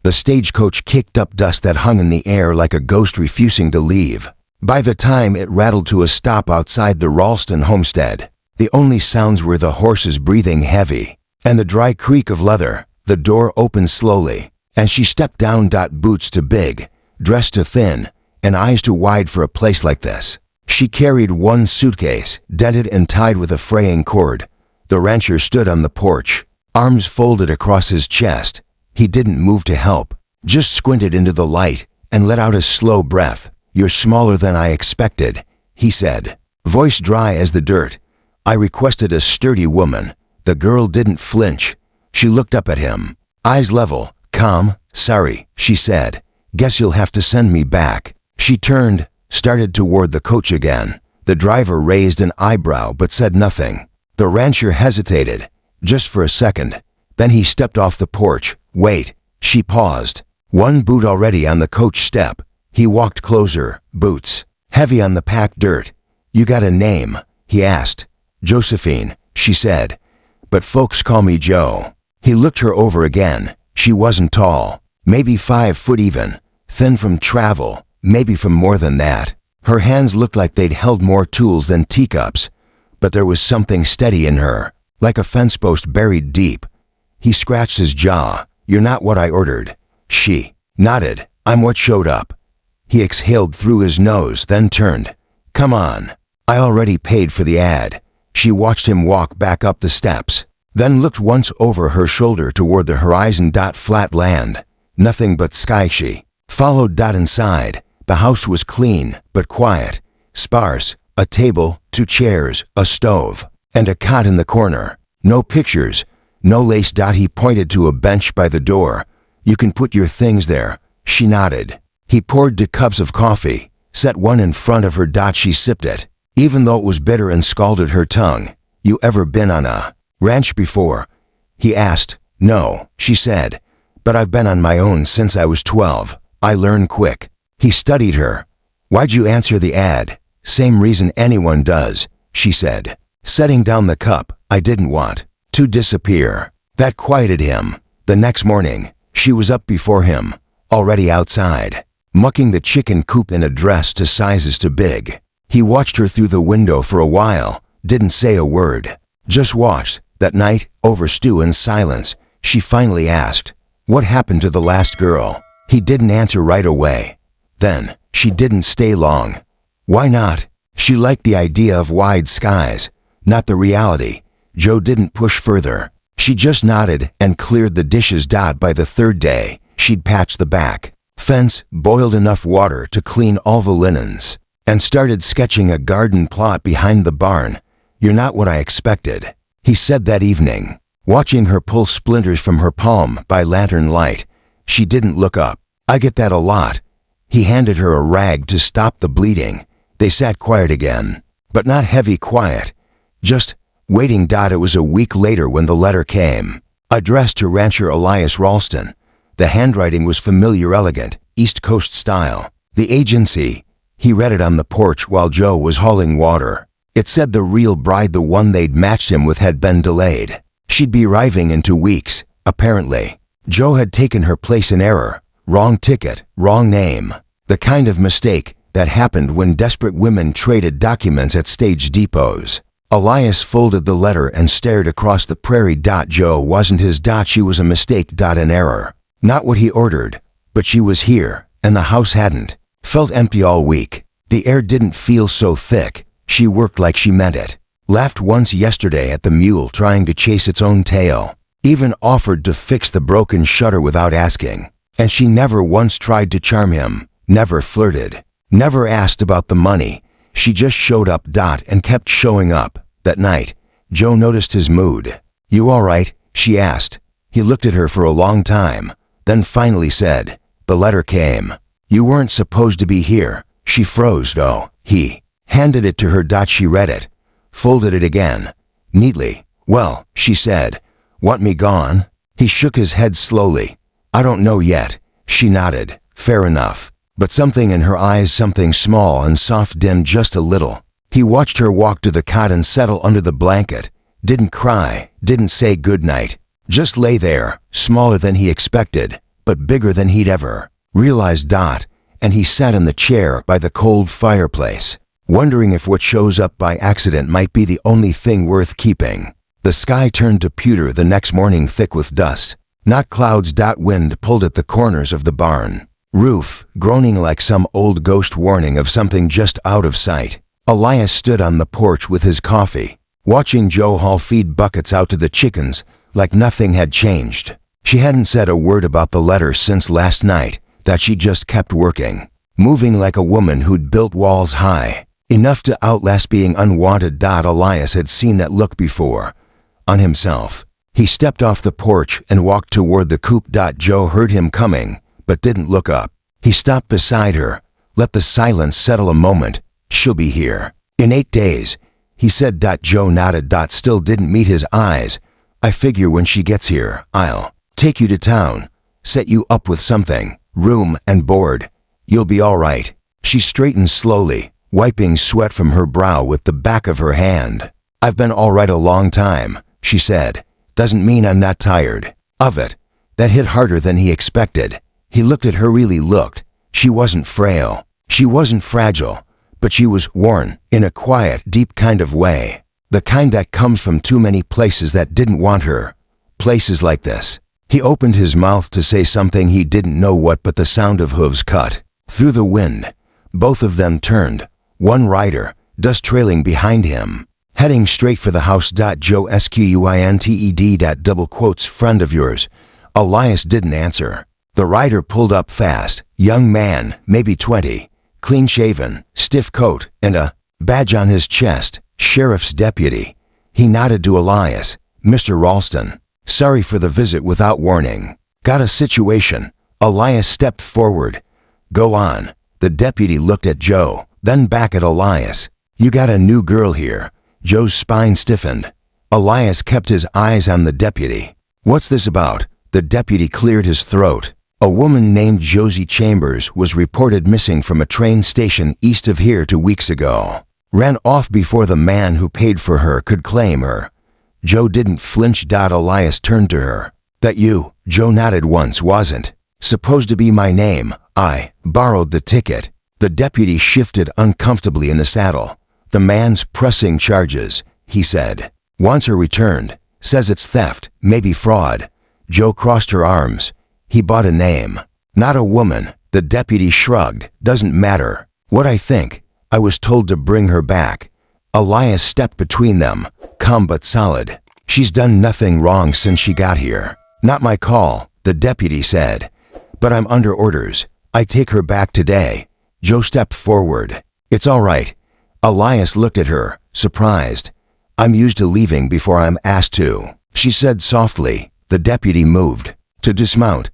The stagecoach kicked up dust that hung in the air like a ghost refusing to leave. By the time it rattled to a stop outside the Ralston homestead, the only sounds were the horses breathing heavy and the dry creak of leather. The door opened slowly, and she stepped down. Boots too big, dress too thin, and eyes too wide for a place like this. She carried one suitcase, dented and tied with a fraying cord. The rancher stood on the porch, arms folded across his chest. He didn't move to help, just squinted into the light and let out a slow breath. "You're smaller than I expected," he said, voice dry as the dirt. "I requested a sturdy woman." The girl didn't flinch. She looked up at him, eyes level, calm. "Sorry," she said. "Guess you'll have to send me back." She turned, started toward the coach again. The driver raised an eyebrow but said nothing. The rancher hesitated, just for a second. Then he stepped off the porch. "Wait." She paused, one boot already on the coach step. He walked closer, boots heavy on the packed dirt. "You got a name?" he asked. "Josephine," she said, "but folks call me Joe." He looked her over again. She wasn't tall, maybe 5 foot even, thin from travel, maybe from more than that. Her hands looked like they'd held more tools than teacups, but there was something steady in her, like a fence post buried deep. He scratched his jaw. "You're not what I ordered." She nodded. "I'm what showed up." He exhaled through his nose, then turned. "Come on. I already paid for the ad." She watched him walk back up the steps, then looked once over her shoulder toward the horizon. Flat land, nothing but sky. She followed. Inside, the house was clean but quiet, sparse. A table, 2 chairs, a stove, and a cot in the corner. No pictures, no lace. He pointed to a bench by the door. "You can put your things there." She nodded. He poured 2 cups of coffee, set one in front of her. She sipped it, even though it was bitter and scalded her tongue. "You ever been on a ranch before?" he asked. "No," she said, "but I've been on my own since I was 12. I learn quick." He studied her. "Why'd you answer the ad?" "Same reason anyone does," she said, setting down the cup. "I didn't want to disappear." That quieted him. The next morning, she was up before him, already outside, mucking the chicken coop in a dress 2 sizes too big. He watched her through the window for a while, didn't say a word, just watched. That night, over stew and silence, she finally asked, "What happened to the last girl?" He didn't answer right away. Then, she didn't stay long. Why not? She liked the idea of wide skies, not the reality. Joe didn't push further. She just nodded and cleared the dishes. By the 3rd day, she'd patched the back fence, boiled enough water to clean all the linens, and started sketching a garden plot behind the barn. "You're not what I expected," he said that evening, watching her pull splinters from her palm by lantern light. She didn't look up. "I get that a lot." He handed her a rag to stop the bleeding. They sat quiet again, but not heavy quiet, just waiting. It was a week later when the letter came, addressed to Rancher Elias Ralston. The handwriting was familiar, elegant, East Coast style. "The agency." He read it on the porch while Joe was hauling water. It said the real bride, the one they'd matched him with, had been delayed. She'd be arriving in 2 weeks, apparently. Joe had taken her place in error. Wrong ticket, wrong name. The kind of mistake that happened when desperate women traded documents at stage depots. Elias folded the letter and stared across the prairie. Joe wasn't his. She was a mistake. An error. Not what he ordered, but she was here, and the house hadn't. Felt empty all week. The air didn't feel so thick. She worked like she meant it. Laughed once yesterday at the mule trying to chase its own tail. Even offered to fix the broken shutter without asking. And she never once tried to charm him, never flirted, never asked about the money. She just showed up. And kept showing up. That night, Joe noticed his mood. "You all right?" she asked. He looked at her for a long time, then finally said, "The letter came. You weren't supposed to be here." She froze. "Oh." He handed it to her. She read it, folded it again, neatly. "Well," she said, "want me gone?" He shook his head slowly. "I don't know yet." She nodded. "Fair enough." But something in her eyes, something small and soft, dimmed just a little. He watched her walk to the cot and settle under the blanket. Didn't cry, didn't say goodnight. Just lay there, smaller than he expected, but bigger than he'd ever realized. And he sat in the chair by the cold fireplace, wondering if what shows up by accident might be the only thing worth keeping. The sky turned to pewter the next morning, thick with dust, not clouds. Wind pulled at the corners of the barn roof, groaning like some old ghost warning of something just out of sight. Elias stood on the porch with his coffee, watching Joe haul feed buckets out to the chickens like nothing had changed. She hadn't said a word about the letter since last night, that she just kept working, moving like a woman who'd built walls high, enough to outlast being unwanted. Elias had seen that look before, on himself. He stepped off the porch and walked toward the coop. Joe heard him coming, but didn't look up. He stopped beside her, let the silence settle a moment. She'll be here in 8 days, he said. Joe nodded. Still didn't meet his eyes. I figure when she gets here, I'll take you to town, set you up with something, room and board. You'll be all right. She straightened slowly, wiping sweat from her brow with the back of her hand. I've been all right a long time, she said. Doesn't mean I'm not tired of it. That hit harder than he expected. He looked at her, really looked. She wasn't frail. She wasn't fragile. But she was worn, in a quiet, deep kind of way. The kind that comes from too many places that didn't want her. Places like this. He opened his mouth to say something, he didn't know what, but the sound of hooves cut through the wind. Both of them turned. One rider, dust trailing behind him, heading straight for the house. Joe squinted. Double quotes, friend of yours. Elias didn't answer. The rider pulled up fast. Young man, maybe 20, clean-shaven, stiff coat, and a badge on his chest. Sheriff's deputy. He nodded to Elias. Mr. Ralston. Sorry for the visit without warning. Got a situation. Elias stepped forward. Go on. The deputy looked at Joe, then back at Elias. You got a new girl here. Joe's spine stiffened. Elias kept his eyes on the deputy. What's this about? The deputy cleared his throat. A woman named Josie Chambers was reported missing from a train station east of here 2 weeks ago. Ran off before the man who paid for her could claim her. Joe didn't flinch. Elias turned to her. That you? Joe nodded. Once wasn't supposed to be my name. I borrowed the ticket. The deputy shifted uncomfortably in the saddle. The man's pressing charges, he said. Wants her returned. Says it's theft, maybe fraud. Joe crossed her arms. He bought a name, not a woman. The deputy shrugged. Doesn't matter what I think. I was told to bring her back. Elias stepped between them, calm but solid. She's done nothing wrong since she got here. Not my call, the deputy said. But I'm under orders. I take her back today. Joe stepped forward. It's all right. Elias looked at her, surprised. I'm used to leaving before I'm asked to, she said softly. The deputy moved to dismount,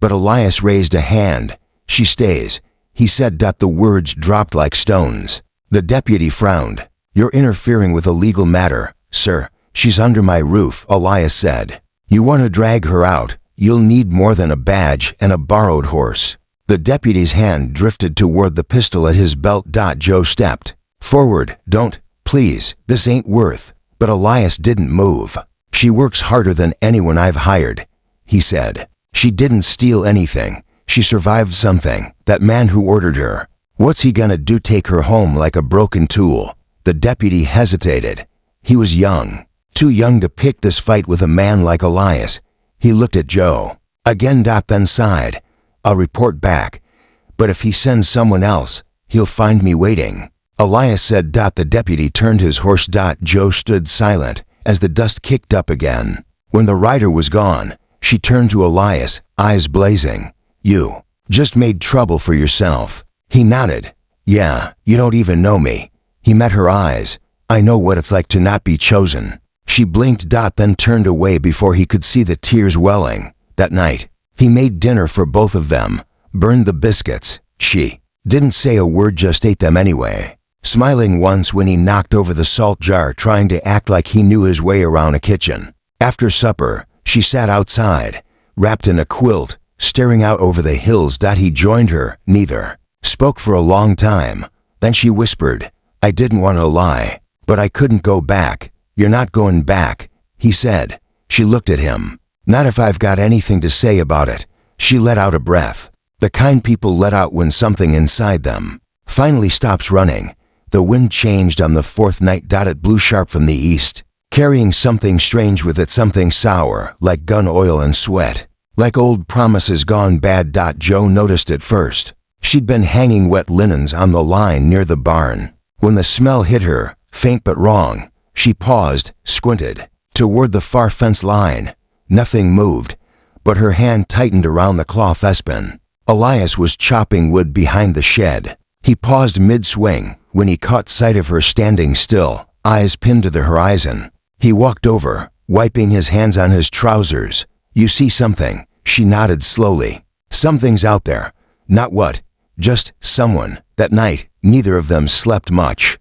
but Elias raised a hand. She stays, he said. The words dropped like stones. The deputy frowned. You're interfering with a legal matter, sir. She's under my roof, Elias said. You want to drag her out, you'll need more than a badge and a borrowed horse. The deputy's hand drifted toward the pistol at his belt. Joe stepped forward. Don't, please, this ain't worth. But Elias didn't move. She works harder than anyone I've hired, he said. She didn't steal anything. She survived something. That man who ordered her. What's he gonna do, take her home like a broken tool? The deputy hesitated. He was young. Too young to pick this fight with a man like Elias. He looked at Joe again. Then sighed. I'll report back. But if he sends someone else, he'll find me waiting. Elias said. The deputy turned his horse. Joe stood silent as the dust kicked up again. When the rider was gone, she turned to Elias, eyes blazing. You just made trouble for yourself. He nodded. Yeah, you don't even know me. He met her eyes. I know what it's like to not be chosen. She blinked. Then turned away before he could see the tears welling. That night, he made dinner for both of them, burned the biscuits. She didn't say a word, just ate them anyway, smiling once when he knocked over the salt jar, trying to act like he knew his way around a kitchen. After supper, she sat outside, wrapped in a quilt, staring out over the hills. He joined her. Neither spoke for a long time. Then she whispered, I didn't want to lie, but I couldn't go back. You're not going back, he said. She looked at him. Not if I've got anything to say about it. She let out a breath. The kind people let out when something inside them finally stops running. The wind changed on the fourth night. It blew sharp from the east, carrying something strange with it, something sour, like gun oil and sweat, like old promises gone bad. Joe noticed it first. She'd been hanging wet linens on the line near the barn. When the smell hit her, faint but wrong, she paused, squinted toward the far fence line. Nothing moved, but her hand tightened around the cloth espin. Elias was chopping wood behind the shed. He paused mid-swing when he caught sight of her standing still, eyes pinned to the horizon. He walked over, wiping his hands on his trousers. "You see something?" She nodded slowly. "Something's out there." Not what, just someone. That night, neither of them slept much.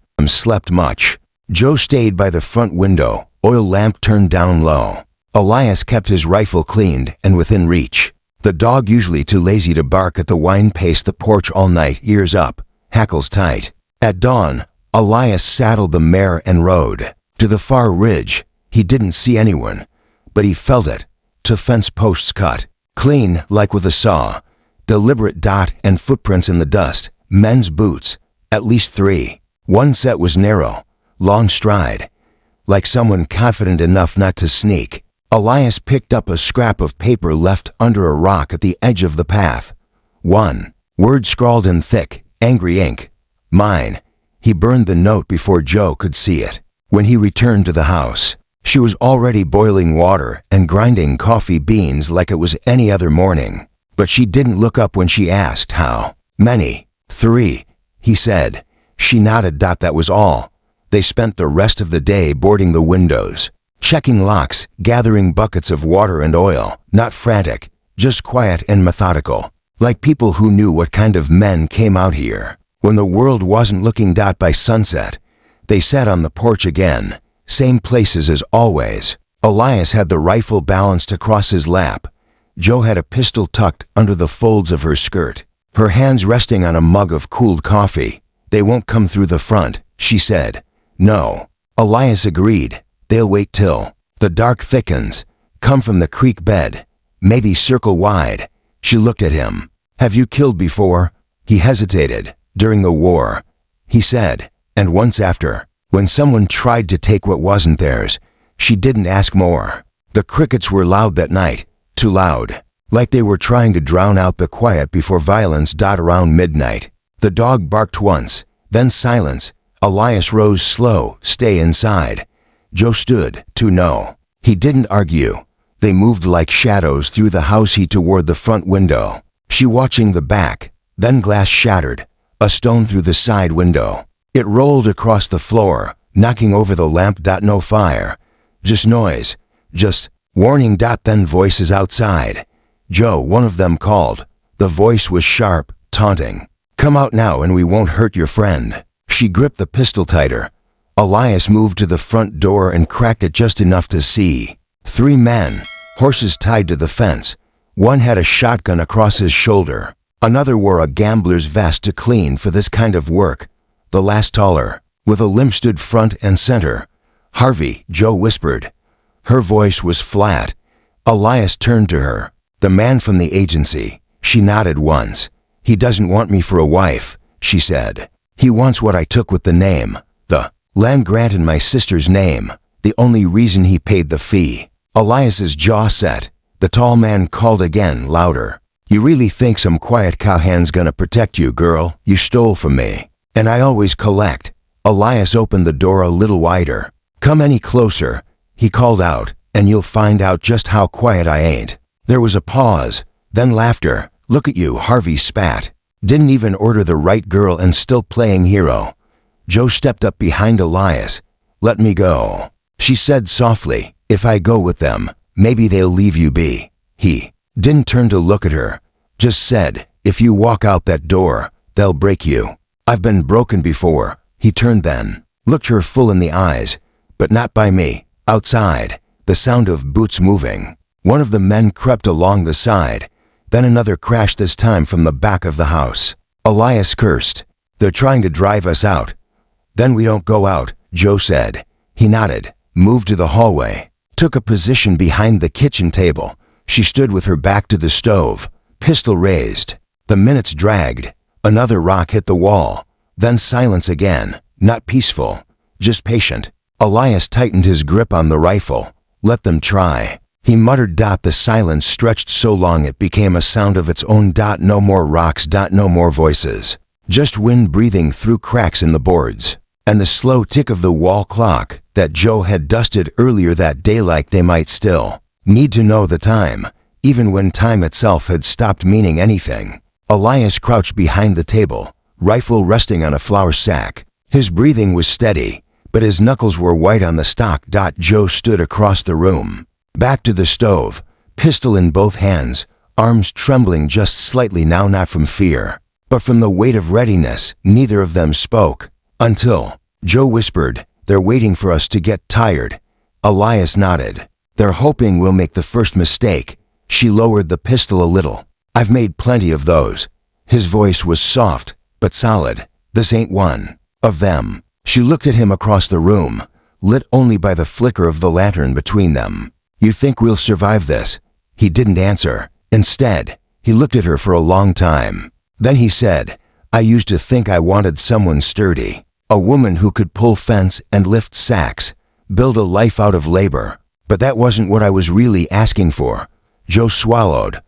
Joe stayed by the front window, oil lamp turned down low. Elias kept his rifle cleaned and within reach. The dog, usually too lazy to bark at the wine, paced the porch all night, ears up, hackles tight. At dawn, Elias saddled the mare and rode to the far ridge. He didn't see anyone, but he felt it. To fence posts cut clean like with a saw. Deliberate dot and footprints in the dust. Men's boots, at least 3. One set was narrow, long stride, like someone confident enough not to sneak. Elias picked up a scrap of paper left under a rock at the edge of the path. One word scrawled in thick, angry ink. "Mine." He burned the note before Joe could see it. When he returned to the house, she was already boiling water and grinding coffee beans like it was any other morning. But she didn't look up when she asked how many. 3, he said. She nodded. That was all. They spent the rest of the day boarding the windows, checking locks, gathering buckets of water and oil. Not frantic, just quiet and methodical, like people who knew what kind of men came out here when the world wasn't looking. By sunset, they sat on the porch again, same places as always. Elias had the rifle balanced across his lap. Joe had a pistol tucked under the folds of her skirt, her hands resting on a mug of cooled coffee. "They won't come through the front," she said. "No." Elias agreed. "They'll wait till the dark thickens. Come from the creek bed. Maybe circle wide." She looked at him. "Have you killed before?" He hesitated. "During the war," he said, "and once after, when someone tried to take what wasn't theirs." She didn't ask more. The crickets were loud that night, too loud, like they were trying to drown out the quiet before violence. Around midnight, the dog barked once, then silence. Elias rose slow. "Stay inside." Joe stood, to know. He didn't argue. They moved like shadows through the house, he toward the front window, she watching the back. Then glass shattered, a stone through the side window. It rolled across the floor, knocking over the lamp. No fire, just noise, just warning. Then voices outside. "Joe," one of them called. The voice was sharp, taunting. "Come out now and we won't hurt your friend." She gripped the pistol tighter. Elias moved to the front door and cracked it just enough to see 3 men, horses tied to the fence. One had a shotgun across his shoulder. Another wore a gambler's vest too clean for this kind of work. The last, taller, with a limp, stood front and center. "Harvey," Joe whispered. Her voice was flat. Elias turned to her. "The man from the agency." She nodded once. "He doesn't want me for a wife," she said. "He wants what I took with the name. The land grant in my sister's name. The only reason he paid the fee." Elias's jaw set. The tall man called again, louder. "You really think some quiet cowhand's gonna protect you, girl? You stole from me, and I always collect." Elias opened the door a little wider. "Come any closer," he called out, "and you'll find out just how quiet I ain't." There was a pause, then laughter. "Look at you," Harvey spat. "Didn't even order the right girl and still playing hero." Joe stepped up behind Elias. "Let me go," she said softly. "If I go with them, maybe they'll leave you be." He didn't turn to look at her, just said, "If you walk out that door, they'll break you." "I've been broken before." He turned then, looked her full in the eyes. "But not by me." Outside, the sound of boots moving. One of the men crept along the side, then another crashed, this time from the back of the house. Elias cursed. "They're trying to drive us out." "Then we don't go out," Joe said. He nodded, moved to the hallway, took a position behind the kitchen table. She stood with her back to the stove. pistol raised. The minutes dragged. Another rock hit the wall. Then silence again, not peaceful, just patient. Elias tightened his grip on the rifle. Let them try. He muttered. The silence stretched so long it became a sound of its own. No more rocks. No more voices. Just wind breathing through cracks in the boards. And the slow tick of the wall clock that Joe had dusted earlier that day, like they might still need to know the time, even when time itself had stopped meaning anything. Elias crouched behind the table, rifle resting on a flour sack. His breathing was steady, but his knuckles were white on the stock. Joe stood across the room, back to the stove, pistol in both hands, arms trembling just slightly now, not from fear, but from the weight of readiness. Neither of them spoke, until Joe whispered, "They're waiting for us to get tired." Elias nodded. "They're hoping we'll make the first mistake." She lowered the pistol a little. "I've made plenty of those." His voice was soft, but solid. "This ain't one of them." She looked at him across the room, lit only by the flicker of the lantern between them. "You think we'll survive this?" He didn't answer. Instead, he looked at her for a long time. Then he said, "I used to think I wanted someone sturdy, a woman who could pull fence and lift sacks, build a life out of labor. But that wasn't what I was really asking for." Joe swallowed.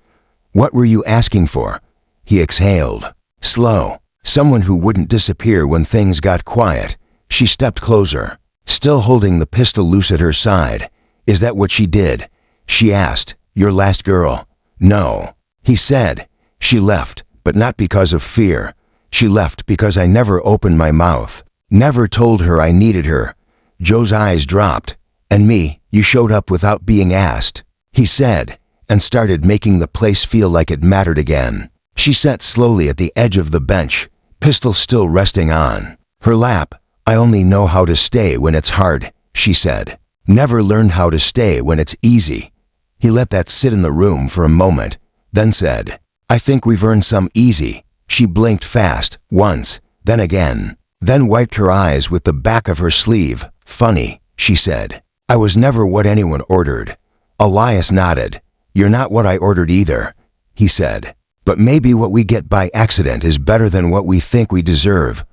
"What were you asking for?" He exhaled. "Slow. Someone who wouldn't disappear when things got quiet." She stepped closer, still holding the pistol loose at her side. "Is that what she did?" she asked. "Your last girl?" "No," he said. "She left, but not because of fear. She left because I never opened my mouth, never told her I needed her." Joe's eyes dropped. "And me, you showed up without being asked," he said, and started making the place feel like it mattered again. She sat slowly at the edge of the bench, pistol still resting on her lap. "I only know how to stay when it's hard," she said. "Never learned how to stay when it's easy." He let that sit in the room for a moment, then said, "I think we've earned some easy." She blinked fast, once, then again, then wiped her eyes with the back of her sleeve. "Funny," she said. "I was never what anyone ordered." Elias nodded. "You're not what I ordered either," he said. "But maybe what we get by accident is better than what we think we deserve."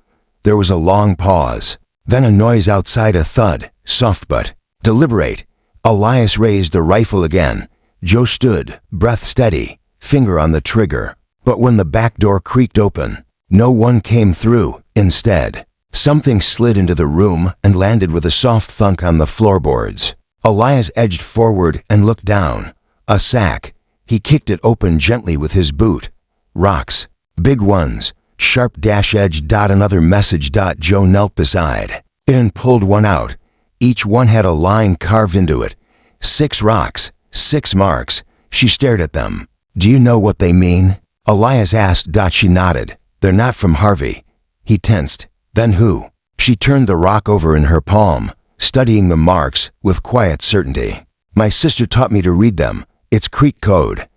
There was a long pause, then a noise outside, a thud, soft but deliberate. Elias raised the rifle again. Joe stood, breath steady, finger on the trigger. But when the back door creaked open, no one came through. Instead, something slid into the room and landed with a soft thunk on the floorboards. Elias edged forward and looked down. A sack. He kicked it open gently with his boot. Rocks. Big ones. Sharp edge. Another message. Joe knelt beside it and pulled one out. Each one had a line carved into it. 6 rocks. 6 marks. She stared at them. "Do you know what they mean?" Elias asked. She nodded. "They're not from Harvey." He tensed. "Then who?" She turned the rock over in her palm, studying the marks with quiet certainty. "My sister taught me to read them. It's Creek code."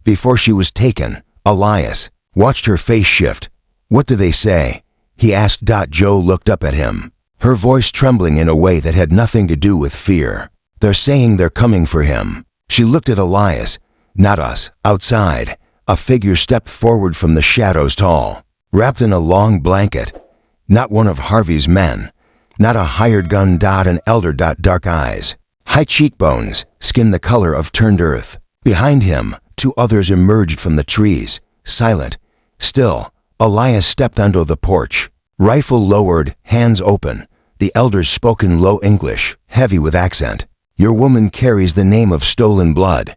Before she was taken, Elias watched her face shift. "What do they say?" he asked. Joe looked up at him, her voice trembling in a way that had nothing to do with fear. "They're saying they're coming for him." She looked at Elias. "Not us." Outside, a figure stepped forward from the shadows, tall, wrapped in a long blanket. Not one of Harvey's men. Not a hired gun. An elder. Dark eyes, high cheekbones, skin the color of turned earth. Behind him, 2 others emerged from the trees, silent, still. Elias stepped onto the porch, rifle lowered, hands open. The elders spoke in low English, heavy with accent. "Your woman carries the name of stolen blood."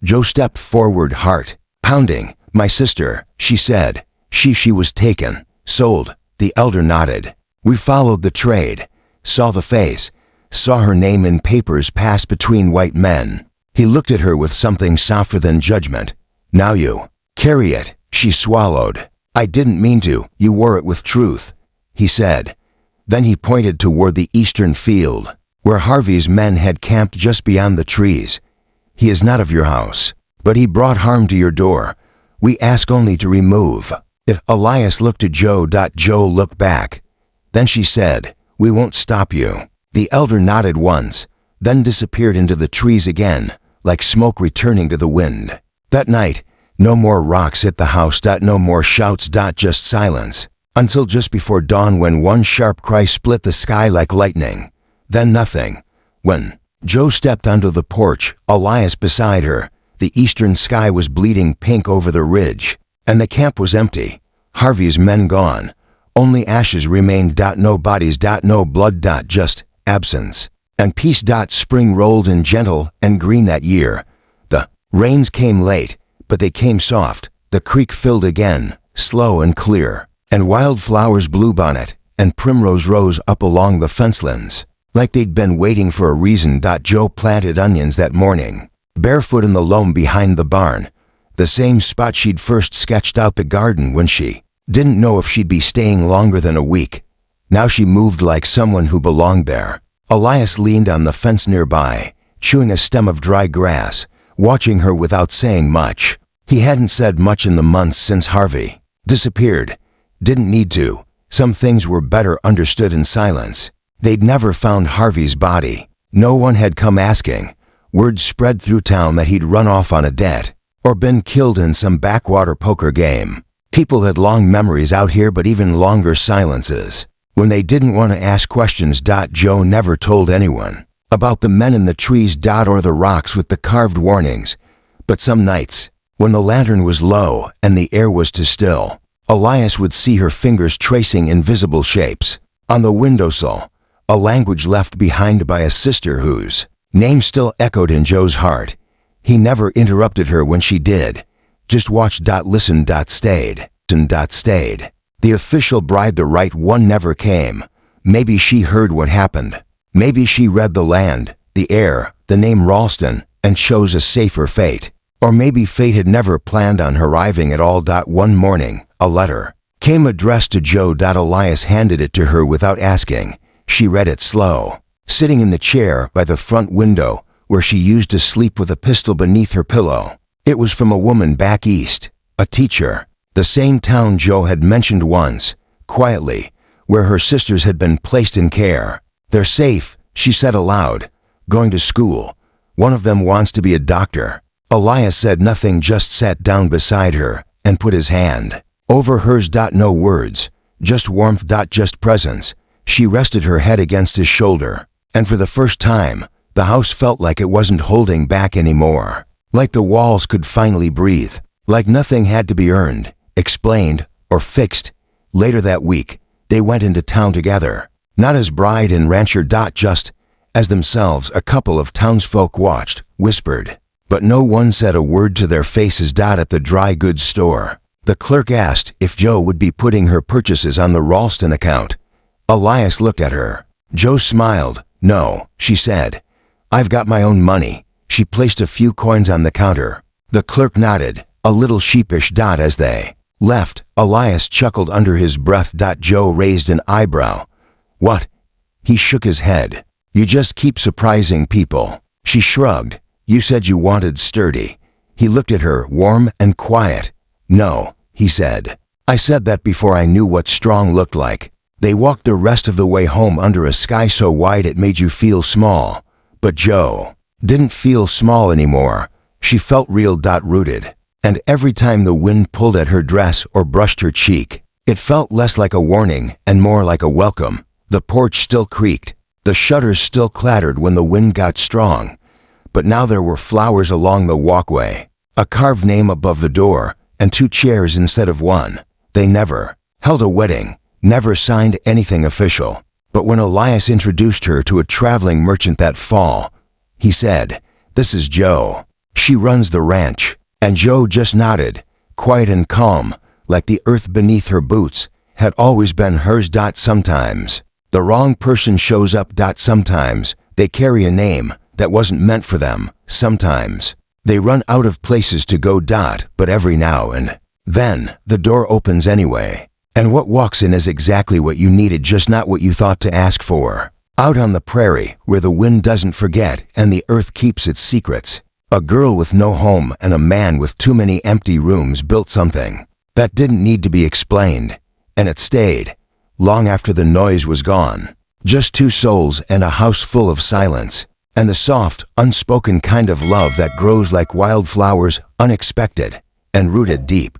Joe stepped forward, heart pounding. "My sister," she said. She was taken, sold." The elder nodded. "We followed the trade, saw the face, saw her name in papers pass between white men." He looked at her with something softer than judgment. "Now you carry it." She swallowed. "I didn't mean to." "You wore it with truth," he said. Then he pointed toward the eastern field, where Harvey's men had camped just beyond the trees. "He is not of your house, but he brought harm to your door. We ask only to remove it." Elias looked to Joe. Joe looked back. Then she said, "We won't stop you." The elder nodded once, then disappeared into the trees again, like smoke returning to the wind. That night, No more rocks hit the house. No more shouts. Just silence. Until just before dawn, when one sharp cry split the sky like lightning. Then nothing. When Joe stepped onto the porch, Elias beside her, the eastern sky was bleeding pink over the ridge, and the camp was empty. Harvey's men gone. Only ashes remained. No bodies. No blood. Just absence. And peace. Spring rolled in gentle and green that year. The rains came late, but they came soft. The creek filled again, slow and clear, and wildflowers bluebonnet and primrose rose up along the fencelands, like they'd been waiting for a reason. Joe planted onions that morning, barefoot in the loam behind the barn, the same spot she'd first sketched out the garden when she didn't know if she'd be staying longer than a week. Now she moved like someone who belonged there. Elias leaned on the fence nearby, chewing a stem of dry grass, watching her without saying much. He hadn't said much in the months since Harvey disappeared. Didn't need to. Some things were better understood in silence. They'd never found Harvey's body. No one had come asking. Word spread through town that he'd run off on a debt, or been killed in some backwater poker game. People had long memories out here, but even longer silences. When they didn't want to ask questions. Joe never told anyone about the men in the trees. Or the rocks with the carved warnings. But some nights, when the lantern was low and the air was too still, Elias would see her fingers tracing invisible shapes on the windowsill, a language left behind by a sister whose name still echoed in Joe's heart. He never interrupted her when she did. Just watched. Listen. Stayed. Stayed. The official bride, the right one, never came. Maybe she heard what happened. Maybe she read the land, the air, the name Ralston, and chose a safer fate. Or maybe fate had never planned on her arriving at all. One morning, a letter came addressed to Joe. Elias handed it to her without asking. She read it slow, sitting in the chair by the front window where she used to sleep with a pistol beneath her pillow. It was from a woman back east, a teacher, the same town Joe had mentioned once, quietly, where her sisters had been placed in care. They're safe, she said aloud, going to school. One of them wants to be a doctor. Elias said nothing, just sat down beside her and put his hand over hers. No words, just warmth. Just presence. She rested her head against his shoulder, and for the first time, the house felt like it wasn't holding back anymore. Like the walls could finally breathe. Like nothing had to be earned, explained, or fixed. Later that week, they went into town together. Not as bride and rancher. Just as themselves. A couple of townsfolk watched, whispered, but no one said a word to their faces. At the dry goods store, the clerk asked if Joe would be putting her purchases on the Ralston account. Elias looked at her. Joe smiled. No, she said. I've got my own money. She placed a few coins on the counter. The clerk nodded, a little sheepish. As they left, Elias chuckled under his breath. Joe raised an eyebrow. What? He shook his head. You just keep surprising people. She shrugged. You said you wanted sturdy. He looked at her, warm and quiet. No, he said. I said that before I knew what strong looked like. They walked the rest of the way home under a sky so wide it made you feel small. But Joe didn't feel small anymore. She felt real. Rooted. And every time the wind pulled at her dress or brushed her cheek, it felt less like a warning and more like a welcome. The porch still creaked. The shutters still clattered when the wind got strong. But now there were flowers along the walkway, a carved name above the door, and 2 chairs instead of 1. They never held a wedding, never signed anything official. But when Elias introduced her to a traveling merchant that fall, he said, "This is Joe. She runs the ranch." And Joe just nodded, quiet and calm, like the earth beneath her boots had always been hers. Sometimes the wrong person shows up. Sometimes they carry a name that wasn't meant for them. Sometimes they run out of places to go. But every now and then the door opens anyway. And what walks in is exactly what you needed, just not what you thought to ask for. Out on the prairie, where the wind doesn't forget and the earth keeps its secrets, a girl with no home and a man with too many empty rooms built something that didn't need to be explained. And it stayed, long after the noise was gone. Just 2 souls and a house full of silence, and the soft, unspoken kind of love that grows like wildflowers, unexpected, and rooted deep.